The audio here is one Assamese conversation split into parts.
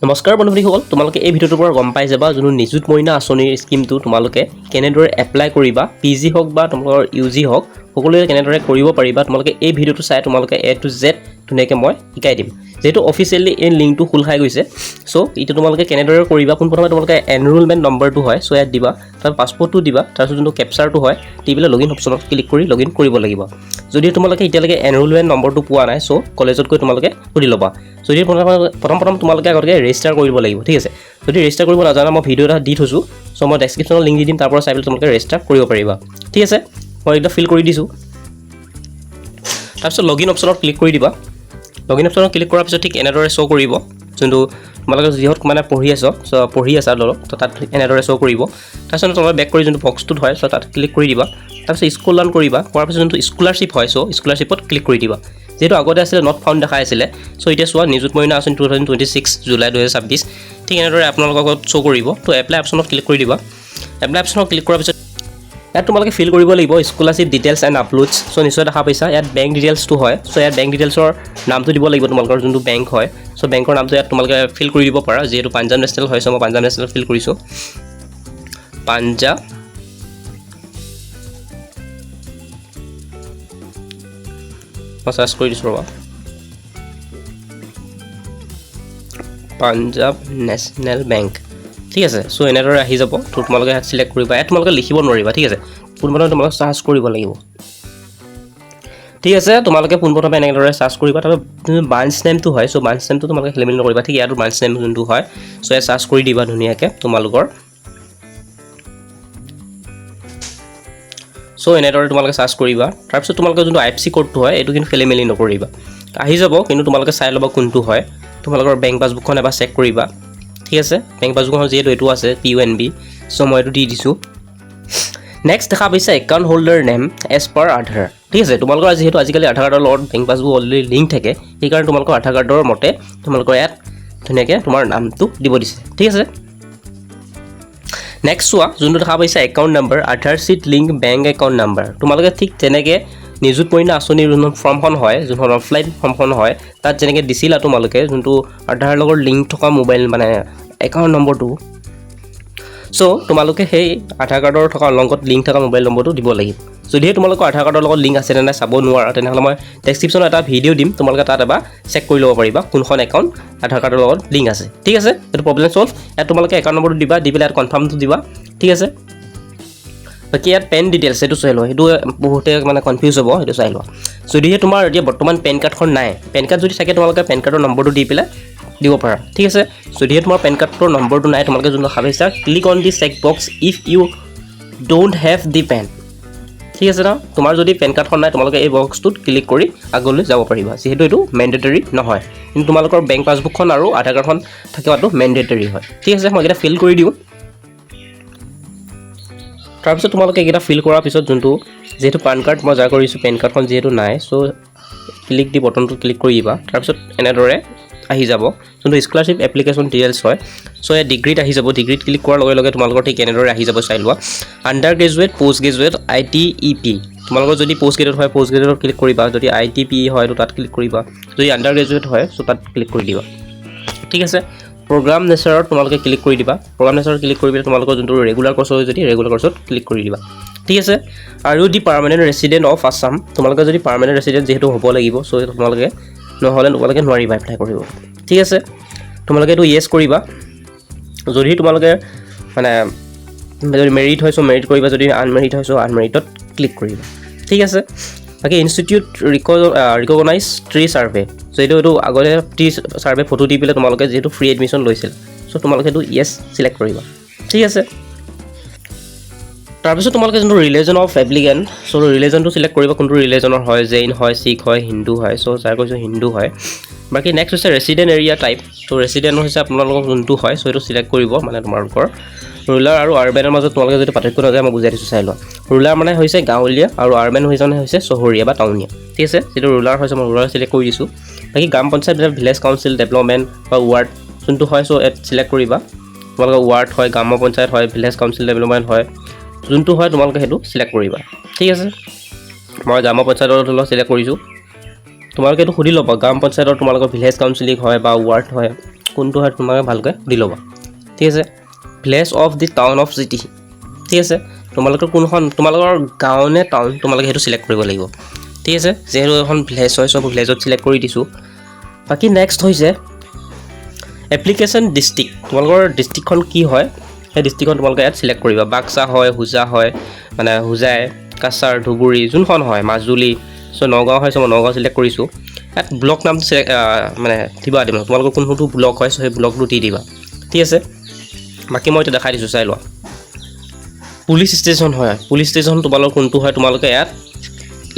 নমস্কাৰ বন্ধুসকল, তোমালোকে এই ভিডিঅ'টোৰ পৰা গম পাই যাবা যোনটো নিযুত মইনা আঁচনিৰ স্কিমটো তোমালোকে কেনেদৰে এপ্লাই কৰিবা। পিজি হওক বা তোমালোকৰ ইউজি হওক, সকলোৱে কেনেদৰে কৰিব পাৰিবা। তোমালোকে এই ভিডিঅ'টো চাই তোমালোকে A to Z ধুনীয়াকৈ মই শিকাই দিম। যেহেতু অফিচিয়েলি এই লিংকটো খোল খাই গৈছে, চ' এইটো তোমালোকে কেনেদৰে কৰিবা। পোনপ্ৰথমে তোমালোকে এনৰোলমেণ্ট নম্বৰটো হয়, চ' ইয়াত দিবা, তাৰ পাছপৰ্টটো দিবা, তাৰপিছত যোনটো কেপচাৰটো হয় দি পেলাই লগইন অপশ্যনত ক্লিক কৰি লগইন কৰিব লাগিব। যদি তোমালোকে এতিয়ালৈকে এনৰোলমেণ্ট নম্বৰটো পোৱা নাই, চ' কলেজত গৈ তোমালোকে সুধি ল'বা। যদি প্ৰথম তোমালোকে আগতে ৰেজিষ্টাৰ কৰিব লাগিব, ঠিক আছে। যদি ৰেজিষ্টাৰ কৰিব নাজানা, মই ভিডিঅ' এটা দি থৈছোঁ, চ' মই ডেছক্ৰিপশ্যনত লিংক দি দিম, তাৰ পৰা চাই পেলাই তোমালোকে ৰেজিষ্টাৰ কৰিব পাৰিবা, ঠিক আছে। মই এইটো ফিল কৰি দিছোঁ। তাৰপিছত লগইন অপশ্যনত ক্লিক কৰি দিবা। লগইন অপশ্যনত ক্লিক কৰাৰ পিছত ঠিক এনেদৰে শ্ব' কৰিব, যোনটো তোমালোকে যিহত মানে পঢ়ি আছা ধৰক, তো তাত এনেদৰে শ্ব' কৰিব। তাৰপিছত তোমালোকে বেক কৰি যোনটো বক্সটোত হয়, চ' তাত ক্লিক কৰি দিবা। তাৰপিছত স্ক্ৰল ডাউন কৰিবা, কৰাৰ পিছত যোনটো স্কলাৰশ্বিপ হয়, চ' স্কলাৰশ্বিপত ক্লিক কৰি দিবা। যিহেতু আগতে আছিলে নট ফাউণ্ড দেখাই আছিলে, চ' এতিয়া চোৱা নিযুত মইনা আঁচনি 2026 জুলাই 2026 ঠিক এনেদৰে আপোনালোকৰ আগত শ্ব' কৰিব। তো এপ্লাই অপশ্যনত ক্লিক কৰি দিবা। এপ্লাই অপশ্যনত ক্লিক কৰাৰ পিছত ইয়াত তোমালোকে ফিল কৰিব লাগিব স্কলাৰশ্বিপ ডিটেইলছ এণ্ড আপলোডছ। চ' নিশ্চয় দেখা পাইছা, ইয়াত বেংক ডিটেইলছটো হয়। চ' ইয়াত বেংক ডিটেইলছৰ নামটো দিব লাগিব, তোমালোকৰ যোনটো বেংক হয়। চ' বেংকৰ নামটো ইয়াত তোমালোকে ফিল কৰি দিব পাৰা। যিহেতু পাঞ্জাৱ নেশ্যনেল হয়, চ' মই পাঞ্জাৱ নেশ্যনেল ফিল কৰিছোঁ। পাঞ্জাৱ মই চাৰ্চ কৰি দিছোঁ ৰ'বা, পাঞ্জাৱ নেশ্যনেল বেংক, ঠিক আছে। চ' এনেদৰে আহি যাব। তো তোমালোকে ইয়াত চিলেক্ট কৰিবা। ইয়াত তোমালোকে লিখিব নোৱাৰিবা, ঠিক আছে। পোনপ্ৰথমে তোমালোকে চাৰ্চ কৰিব লাগিব, ঠিক আছে। তোমালোকে পোনপ্ৰথমে এনেদৰে চাৰ্চ কৰিবা। তাৰপিছত ব্ৰাঞ্চ নেমটো হয়, চ' ব্ৰাঞ্চ নেমটো তোমালোকে খেলি মেলি নকৰিবা, ঠিক। ইয়াতো ব্ৰাঞ্চ নেম যোনটো হয়, চ' ইয়াত চাৰ্চ কৰি দিবা ধুনীয়াকৈ তোমালোকৰ। চ' এনেদৰে তোমালোকে চাৰ্চ কৰিবা। তাৰপিছত তোমালোকৰ যোনটো IFSC ক'ডটো হয়, এইটো কিন্তু খেলি মেলি নকৰিবা, আহি যাব। কিন্তু তোমালোকে চাই ল'বা কোনটো হয়। তোমালোকৰ বেংক পাছবুকখন এবাৰ চেক কৰিবা, ঠিক আছে। বেংক পাছবুকখন যিহেতু এইটো আছে PONB, চ' মই এইটো দি দিছোঁ। নেক্সট দেখা পাইছে account holder name as per Aadhaar, ঠিক আছে। তোমালোকৰ যিহেতু আজিকালি আধাৰ কাৰ্ডৰ লগত বেংক পাছবুক অলৰেডি লিংক থাকে, সেইকাৰণে তোমালোকৰ আধাৰ কাৰ্ডৰ মতে তোমালোকৰ ইয়াত ধুনীয়াকৈ তোমাৰ নামটো দিব দিছে, ঠিক আছে। নেক্সট চোৱা, যোনটো দেখা পাইছে একাউণ্ট নাম্বাৰ আধাৰ চিট লিংক বেংক একাউণ্ট নাম্বাৰ। তোমালোকে ঠিক তেনেকৈ নিযুত মইনা আঁচনিৰ যোনখন ফৰ্মখন হয়, যোনখন অফলাইন ফৰ্মখন হয়, তাত যেনেকৈ দিছিলা তোমালোকে যোনটো আধাৰ লগত লিংক থকা মোবাইল মানে একাউণ্ট নম্বৰটো, চ' তোমালোকে সেই আধাৰ কাৰ্ডৰ থকা লগত লিংক থকা মোবাইল নম্বৰটো দিব লাগিব। যদিহে তোমালোকৰ আধাৰ কাৰ্ডৰ লগত লিংক আছে নে নাই চাব নোৱাৰা, তেনেহ'লে মই ডেছক্ৰিপশ্যনত এটা ভিডিঅ' দিম, তোমালোকে তাত এবাৰ চেক কৰি ল'ব পাৰিবা কোনখন একাউণ্ট আধাৰ কাৰ্ডৰ লগত লিংক আছে, ঠিক আছে। এইটো প্ৰব্লেম চল্ভ। ইয়াত তোমালোকে একাউণ্ট নম্বৰটো দিবা, দি পেলাই ইয়াত কনফাৰ্মটো দিবা, ঠিক আছে। বাকী ইয়াত পেন ডিটেইলছ সেইটো চাই লোৱা, সেইটো বহুতে মানে কনফিউজ হ'ব, সেইটো চাই লোৱা। যদিহে তোমাৰ এতিয়া বৰ্তমান পেন কাৰ্ডখন নাই, পেন কাৰ্ড যদি থাকে তোমালোকে পেন কাৰ্ডৰ নম্বৰটো দি পেলাই দিব পাৰা, ঠিক আছে। যদিহে তোমাৰ পেন কাৰ্ডৰ নম্বৰটো নাই, তোমালোকে যোনটো ভাবিছা click on the check box if you don't have the pen, ঠিক আছে ন। তোমাৰ যদি পেন কাৰ্ডখন নাই, তোমালোকে এই বক্সটোত ক্লিক কৰি আগলৈ যাব পাৰিবা, যিহেতু এইটো মেণ্ডেটৰী নহয়। কিন্তু তোমালোকৰ বেংক পাছবুকখন আৰু আধাৰ কাৰ্ডখন থকাটো মেণ্ডেটৰী হয়, ঠিক আছে। মই এইকেইটা ফিল কৰি দিওঁ। তাৰপিছত তোমালোকে এইকেইটা ফিল কৰাৰ পিছত যোনটো যিহেতু পান কাৰ্ড মই যাৰ কৰিছোঁ, পেন কাৰ্ডখন যিহেতু নাই, চ' ক্লিক দি বটনটোত ক্লিক কৰি দিবা। তাৰপিছত এনেদৰে আহি যাব যোনটো স্কলাৰশ্বিপ এপ্লিকেশ্যন ডিটেইলছ হয়। চ' ইয়াত ডিগ্ৰীত আহি যাব। ডিগ্ৰীত ক্লিক কৰাৰ লগে লগে তোমালোকৰ ঠিক এনেদৰে আহি যাব, চাই লোৱা। Under graduate, post graduate, ITEP। তোমালোকৰ যদি পষ্ট গ্ৰেজুৱেট হয়, পষ্ট গ্ৰেজুৱেটত ক্লিক কৰিবা। যদি ITPE হয়, তো তাত ক্লিক কৰিবা। যদি আণ্ডাৰ গ্ৰেজুৱেট হয়, চ' তাত ক্লিক কৰি দিবা, ঠিক আছে। প্ৰগ্ৰাম নেচাৰত তোমালোকে ক্লিক কৰি দিবা। প্ৰগ্ৰাম নেচাৰত ক্লিক কৰি পেলাই তোমালোকৰ যোনটো ৰেগুলাৰ কৰ্চ হয়, যদি ৰেগুলাৰ কৰ্চত ক্লিক কৰি দিবা, ঠিক আছে। আৰু দি পাৰ্মানেণ্ট ৰেচিডেণ্ট অফ আছাম, তোমালোকে যদি পাৰ্মানেণ্ট ৰেচিডেণ্ট যিহেতু হ'ব লাগিব, চ' তোমালোকে নহ'লে তোমালোকে নোৱাৰিবা এপ্লাই কৰিব, ঠিক আছে। তোমালোকে এইটো য়েছ কৰিবা। যদি তোমালোকে মানে যদি মেৰিট হয়, চ' মেৰিট কৰিবা। যদি আনমেৰিট হয়, চ' আনমেৰিটত ক্লিক কৰিবা, ঠিক আছে। বাকী ইনষ্টিটিউট ৰিকগনাইজ ট্ৰি ছাৰ্ভে, চ' এইটো আগতে ট্ৰি ছাৰ্ভে ফটো দি পেলাই তোমালোকে যিহেতু ফ্ৰী এডমিশ্যন লৈছিল, চ' তোমালোকে এইটো য়েছ চিলেক্ট কৰিবা, ঠিক আছে। তাৰপিছত তোমালোকে যোনটো ৰিলিজন অফ এপ্লিকেণ্ট, চ' ৰিলিজনটো চিলেক্ট কৰিবা, কোনটো ৰিলিজনৰ হয়, জৈন হয়, শিখ হয়, হিন্দু হয়। চ' যাৰ কৈছোঁ হিন্দু হয়। বাকী নেক্সট হৈছে ৰেচিডেণ্ট এৰিয়া টাইপ। চ' ৰেচিডেণ্ট হৈছে আপোনালোকৰ যোনটো হয়, চ' এইটো চিলেক্ট কৰিব। মানে তোমালোকৰ ৰুৰাল আৰু আৰ্বেনৰ মাজত তোমালোকে যদি পাৰ্থক্য নাযায়, মই বুজাই দিছোঁ, চাই লোৱা। ৰুৰাল মানে হৈছে গাঁৱলীয়া আৰু আৰ্বেন হৈছে চহৰীয়া বা টাউনীয়া, ঠিক আছে। যিটো ৰুৰাল হৈছে, মই ৰুৰাল চিলেক্ট কৰি দিছোঁ। বাকী গ্ৰাম পঞ্চায়ত, ভিলেজ কাউন্সিল ডেভেলপমেণ্ট বা ৱাৰ্ড যোনটো হয়, চ' ইয়াত চিলেক্ট কৰিবা। তোমালোকৰ ৱাৰ্ড হয়, গ্ৰাম পঞ্চায়ত হয়, ভিলেজ কাউন্সিল ডেভেলপমেণ্ট হয়, যোনটো হয় তোমালোকে সেইটো চিলেক্ট কৰিবা, ঠিক আছে। মই গ্ৰাম পঞ্চায়তৰ ধৰি চিলেক্ট কৰিছোঁ। তোমালোকে এইটো সুধি ল'বা গ্ৰাম পঞ্চায়তৰ তোমালোকৰ ভিলেজ কাউন্সিলিং হয় বা ৱাৰ্ড হয়, কোনটো হয় তোমালোকে ভালকৈ সুধি ল'বা ঠিক আছে village of the town of city ঠিক আছে তোমালোকৰ কোনখন তোমালোকৰ গাঁও নে টাউন তোমালোকে সেইটো চিলেক্ট কৰিব লাগিব ঠিক আছে যেহেতু এখন ভিলেজ হয় সব ভিলেজত চিলেক্ট কৰি দিছোঁ বাকি নেক্সট হৈছে এপ্লিকেশ্যন ডিষ্ট্ৰিক্ট তোমালোকৰ ডিষ্ট্ৰিক্টখন কি হয় সেই ডিষ্ট্ৰিক্টখন তোমালোকে ইয়াত চিলেক্ট কৰিবা বাক্সা হয় হোজা হয় মানে হোজাই কাছাৰ ধুবুৰী যোনখন হয় মাজুলী চ' নগাঁও হয় চ' মই নগাঁও চিলেক্ট কৰিছোঁ ইয়াত ব্লক নামটো মানে দিবা দিম তোমালোকৰ কোনটো ব্লক হয় চ' সেই ব্লকটো দি দিবা ঠিক আছে বাকি মই এতিয়া দেখাই দিছোঁ চাই লোৱা পুলিচ ষ্টেচন হয় পুলিচ ষ্টেচন তোমালোকৰ কোনটো হয় তোমালোকে ইয়াত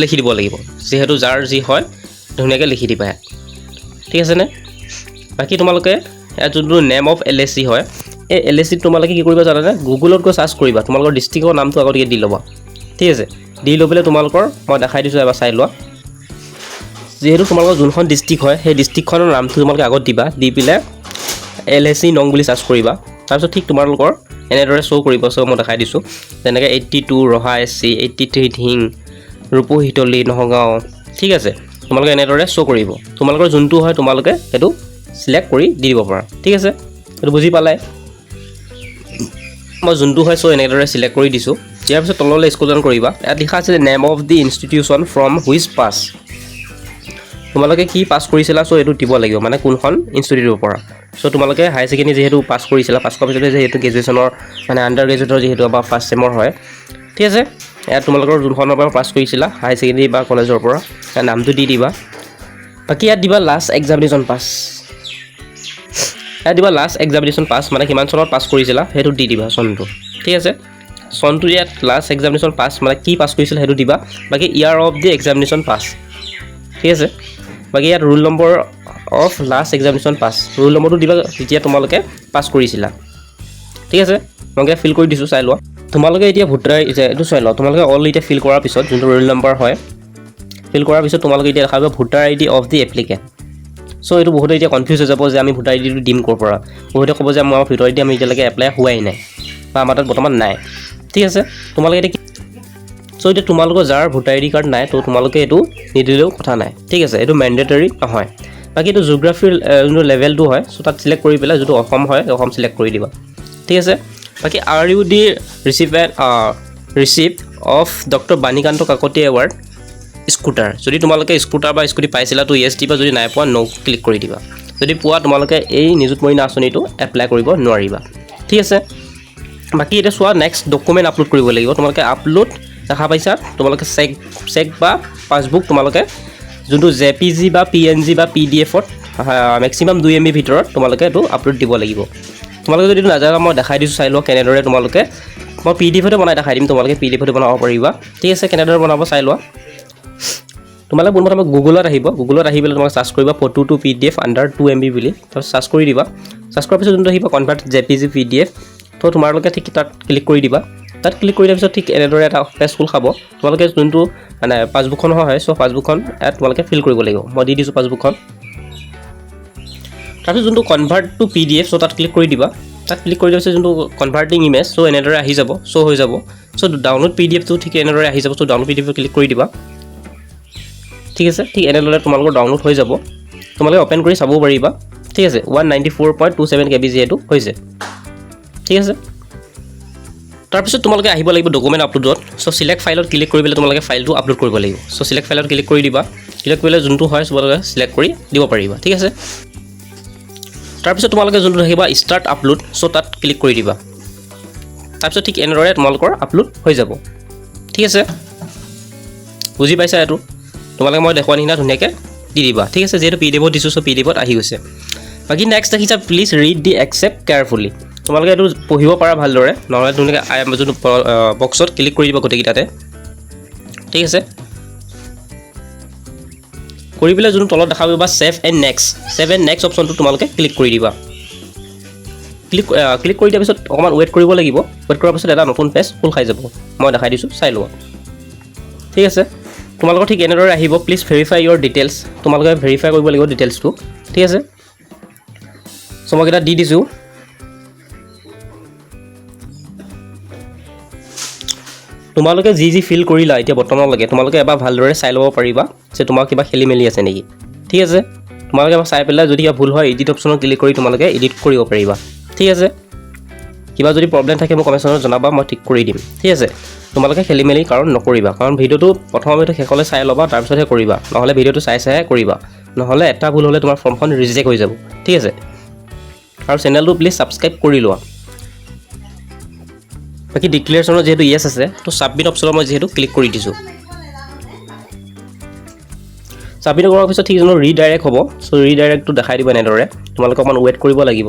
লিখি দিব লাগিব যেহেতু যাৰ যি হয় ধুনীয়াকৈ লিখি দিবা ইয়াত ঠিক আছেনে বাকি তোমালোকে ইয়াত যোনটো নেম অফ LSC হয় এই LSC তোমালোকে কি কৰিবা জানানে গুগলত গৈ সাৰ্চ কৰিবা তোমালোকৰ ডিষ্ট্ৰিক্টৰ নামটো আগতে দি ল'বা ঠিক আছে দি লৈ পেলাই তোমালোকৰ মই দেখাই দিছোঁ এবাৰ চাই লোৱা যেহেতু তোমালোকৰ যোনখন ডিষ্ট্ৰিক্ট হয় সেই ডিষ্ট্ৰিক্টখনৰ নামটো তোমালোকে আগত দিবা দি পেলাই LSC নং বুলি সাৰ্চ কৰিবা তাৰপিছত ঠিক তোমালোকৰ এনেদৰে শ্ব' কৰিব চ' মই দেখাই দিছোঁ যেনেকৈ 82 ৰহা SC 83 ধিং ৰূপহীতলী নগাঁও ঠিক আছে তোমালোকে এনেদৰে শ্ব' কৰিব তোমালোকৰ যোনটো হয় তোমালোকে সেইটো সিলেক্ট কৰি দি দিব পাৰা ঠিক আছে সেইটো বুজি পালাই মই যোনটো হয় চ' এনেদৰে সিলেক্ট কৰি দিছোঁ ইয়াৰ পিছত তললৈ স্ক্ৰল ডাউন কৰিবা ইয়াত লিখা আছে name of the institution from which pass তোমালোকে কি পাছ কৰিছিলা চ' এইটো দিব লাগিব মানে কোনখন ইনষ্টিটিউটৰ পৰা চ' তোমালোকে হায়াৰ ছেকেণ্ডেৰী যিহেতু পাছ কৰিছিলা পাছ কৰাৰ পিছতে যিহেতু গ্ৰেজুৱেশ্যনৰ মানে আণ্ডাৰ গ্ৰেজুৱেটৰ যিহেতু বা ফাৰ্ষ্ট ছেমৰ হয় ঠিক আছে ইয়াত তোমালোকৰ যোনখনৰ পৰা পাছ কৰিছিলা হায়াৰ ছেকেণ্ডেৰী বা কলেজৰ পৰা তাৰ নামটো দি দিবা বাকি ইয়াত দিবা লাষ্ট এক্সামিনেশ্যন পাছ ইয়াত দিবা লাষ্ট এক্সামিনেশ্যন পাছ মানে কিমান চনত পাছ কৰিছিলা সেইটো দি দিবা চনটো ঠিক আছে চনটো ইয়াত লাষ্ট এক্সামিনেশ্যন পাছ মানে কি পাছ কৰিছিলা সেইটো দিবা বাকি ইয়াৰ অফ দি এক্সামিনেশ্যন পাছ ঠিক আছে বাকি ইয়াত roll number of last examination পাছ ৰোল নম্বৰটো দিবা যেতিয়া তোমালোকে পাছ কৰিছিলা ঠিক আছে মই ফিল কৰি দিছোঁ চাই লোৱা তোমালোকে এতিয়া ভোটাৰ এইটো চাই লোৱা তোমালোকে অল এতিয়া ফিল কৰাৰ পিছত যোনটো ৰোল নম্বৰ হয় ফিল কৰাৰ পিছত তোমালোকে এতিয়া দেখাব voter ID of the applicant so' এইটো বহুতে এতিয়া কনফিউজ হৈ যাব যে আমি ভোটাৰ IDটো দিম ক'ৰ পৰা বহুতে ক'ব যে আমাৰ ভোটাৰ ID আমি এতিয়ালৈকে এপ্লাই হোৱাই নাই বা আমাৰ তাত বৰ্তমান নাই ঠিক আছে তোমালোকে এতিয়া চ' এতিয়া তোমালোকৰ যাৰ ভোটাৰ ID কাৰ্ড নাই তো তোমালোকে এইটো নিদিলেও কথা নাই ঠিক আছে এইটো মেণ্ডেটৰী নহয় বাকি এইটো জিঅ'গ্ৰাফিৰ যোনটো লেভেলটো হয় চ' তাত চিলেক্ট কৰি পেলাই যিটো অসম হয় অসম চিলেক্ট কৰি দিবা ঠিক আছে বাকি are you the receive of doctor Banikanta Kakati award scooter যদি তোমালোকে স্কুটাৰ বা স্কুটি পাইছিলা তো ইয়েছ দিবা যদি নাই পোৱা নো ক্লিক কৰি দিবা যদি পোৱা তোমালোকে এই নিযুত মইনা আঁচনিটো এপ্লাই কৰিব নোৱাৰিবা ঠিক আছে বাকি এটা চোৱা নেক্সট ডকুমেণ্ট আপলোড কৰিব লাগিব তোমালোকে আপলোড দেখা পাইছা তোমালোকে চেক বা পাছবুক তোমালোকে যোনটো JPG বা PNG বা PDFত মেক্সিমাম 2 MB ভিতৰত তোমালোকে এইটো আপলোড দিব লাগিব তোমালোকে যদি নাজানা মই দেখাই দিছোঁ চাই লোৱা কেনেদৰে তোমালোকে মই PDFতে বনাই দেখাই দিম তোমালোকে PDFতে বনাব পাৰিবা ঠিক আছে কেনেদৰে বনাব চাই লোৱা তোমালোকে পোনপ্ৰথমে গুগলত আহিব গুগলত আহি পেলাই তোমালোকে সাৰ্চ কৰিবা photo to PDF under 2 MB বুলি তাৰপিছত সাৰ্চ কৰি দিবা সাৰ্চ কৰাৰ পিছত যোনটো আহিব কনভাৰ্ট JPG PDF তো তোমালোকে ঠিক তাত ক্লিক কৰি দিবা তাত ক্লিক কৰি দিয়াৰ পিছত ঠিক এনেদৰে এটা পেজ খোল খাব তোমালোকে যোনটো মানে পাছবুকখন হয় চ' পাছবুকখন ইয়াত তোমালোকে ফিল কৰিব লাগিব মই দি দিছোঁ পাছবুকখন তাৰপিছত যোনটো কনভাৰ্ট টু PDF চ' তাত ক্লিক কৰি দিবা তাত ক্লিক কৰি দিয়াৰ পিছত যোনটো কনভাৰ্টিং ইমেজ চ' এনেদৰে আহি যাব চ' হৈ যাব চ' ডাউনলোড PDFটো ঠিক এনেদৰে আহি যাব চ' ডাউনলোড PDF ক্লিক কৰি দিবা ঠিক আছে ঠিক এনেদৰে তোমালোকৰ ডাউনলোড হৈ যাব তোমালোকে ওপেন কৰি চাব পাৰিবা ঠিক আছে 194.27 KB যেহেতু হৈছে ঠিক আছে তাৰপিছত তোমালোকে আহিব লাগিব ডকুমেণ্ট আপলোডত চ' চিলেক্ট ফাইলত ক্লিক কৰি পেলাই তোমালোকে ফাইলটো আপলোড কৰিব লাগিব চ' চিলেক্ট ফাইলত ক্লিক কৰি দিবা ক্লিক কৰিলে যোনটো হয় তোমালোকে চিলেক্ট কৰি দিব পাৰিবা ঠিক আছে তাৰপিছত তোমালোকে যোনটো দেখিবা ষ্টাৰ্ট আপলোড চ' তাত ক্লিক কৰি দিবা তাৰপিছত ঠিক এনেদৰে তোমালোকৰ আপলোড হৈ যাব ঠিক আছে বুজি পাইছা এইটো তোমালোকে মই দেখুৱা নিচিনা ধুনীয়াকৈ দি দিবা ঠিক আছে যেহেতু PDFত দিছোঁ চ' PDFত আহি গৈছে বাকি নেক্সট দেখিছা please read the excerpt carefully তোমালোকে এইটো পঢ়িব পাৰা ভালদৰে নহ'লে ধুনীয়াকৈ যোনটো বক্সত ক্লিক কৰি দিবা গোটেইকেইটাতে ঠিক আছে কৰি পেলাই যোনটো তলত দেখা পাবা ছেভ এণ্ড নেক্সট অপশ্যনটো তোমালোকে ক্লিক কৰি দিবা ক্লিক কৰি দিয়াৰ পিছত অকণমান ৱেইট কৰিব লাগিব ৱেইট কৰাৰ পিছত এটা নতুন পেজ খোল খাই যাব মই দেখাই দিছোঁ চাই লোৱা ঠিক আছে তোমালোকৰ ঠিক এনেদৰে আহিব প্লিজ ভেৰিফাই ইয়ৰ ডিটেইলছ তোমালোকে ভেৰিফাই কৰিব লাগিব ডিটেইলছটো ঠিক আছে চ' মই এটা দি দিছোঁ তোমালোকে যি ফিল কৰিলা এতিয়া বৰ্তমানলৈকে তোমালোকে এবাৰ ভালদৰে চাই ল'ব পাৰিবা যে তোমাৰ কিবা খেলি মেলি আছে নেকি ঠিক আছে তোমালোকে চাই পেলাই যদি কিবা ভুল হয় এডিট অপশ্যনত ক্লিক কৰি তোমালোকে এডিট কৰিব পাৰিবা ঠিক আছে কিবা যদি প্ৰবলেম থাকে মোক কমেণ্ট জনাবা মই ঠিক কৰি দিম ঠিক আছে তোমালোকে খেলি মেলি কাৰণ নকৰিবা কাৰণ ভিডিঅ'টো প্ৰথমতে শেষলৈ চাই ল'বা তাৰপিছতহে কৰিবা নহ'লে ভিডিঅ'টো চাই কৰিবা নহ'লে এটা ভুল হ'লে তোমাৰ ফৰ্মখন ৰিজেক্ট হৈ যাব ঠিক আছে আৰু চেনেলটো প্লিজ ছাবস্ক্ৰাইব কৰি লোৱা বাকী ডিক্লেৰেশ্যনৰ যেহেতু ইয়েছ আছে তো ছাবমিট অপশ্যনত মই যেহেতু ক্লিক কৰি দিছোঁ ছাবমিট কৰাৰ পিছত ঠিক ৰিডাইৰেক্ট হ'ব চ' ৰিডাইৰেক্টটো দেখাই দিব এনেদৰে তোমালোকে অকণমান ৱেইট কৰিব লাগিব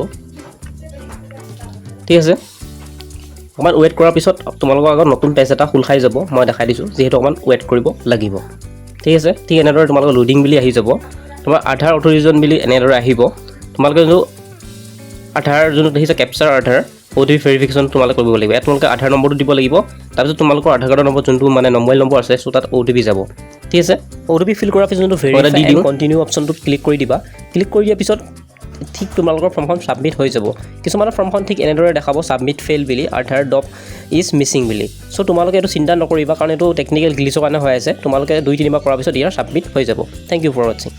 ঠিক আছে অকণমান ৱেইট কৰাৰ পিছত তোমালোকৰ আগত নতুন পেজ এটা খোল খাই যাব মই দেখাই দিছোঁ যিহেতু অকণমান ৱেইট কৰিব লাগিব ঠিক আছে ঠিক এনেদৰে তোমালোকৰ লোডিং বুলি আহি যাব তোমাৰ আধাৰ অথৰিজন বুলি এনেদৰে আহিব তোমালোকে যোনটো আধাৰ যোনটো দেখিছে কেপচাৰ আধাৰ OTP ভেৰিফিকেশ্যন তোমালোকে কৰিব লাগিব ইয়াত তোমালোকে আধাৰ নম্বৰটো দিব লাগিব তাৰপিছত তোমালোকৰ আধাৰ কাৰ্ডৰ নম্বৰ যোনটো মানে মোবাইল নম্বৰ আছে চ' তাত OTP যাব ঠিক আছে OTP ফিল কৰাৰ পিছত যোনটো ভেৰিফাই এণ্ড কণ্টিনিউ অপশ্যনটোত ক্লিক কৰি দিবা ক্লিক কৰি দিয়াৰ পিছত ঠিক তোমালোকৰ ফৰ্মখন ছাবমিট হৈ যাব কিছুমানৰ ফৰ্মখন ঠিক এনেদৰে দেখাব ছাবমিট ফেইল বুলি আধাৰ ডপ ইজ মিছিং বুলি চ' তোমালোকে এইটো চিন্তা নকৰিবা কাৰণ এইটো টেকনিকেল গ্লিচৰ কাৰণে হৈ আছে তোমালোকে 2-3 বাৰ কৰাৰ পিছত ইয়াৰ ছাবমিট হৈ যাব থেংক ইউ ফৰ ৱাচিং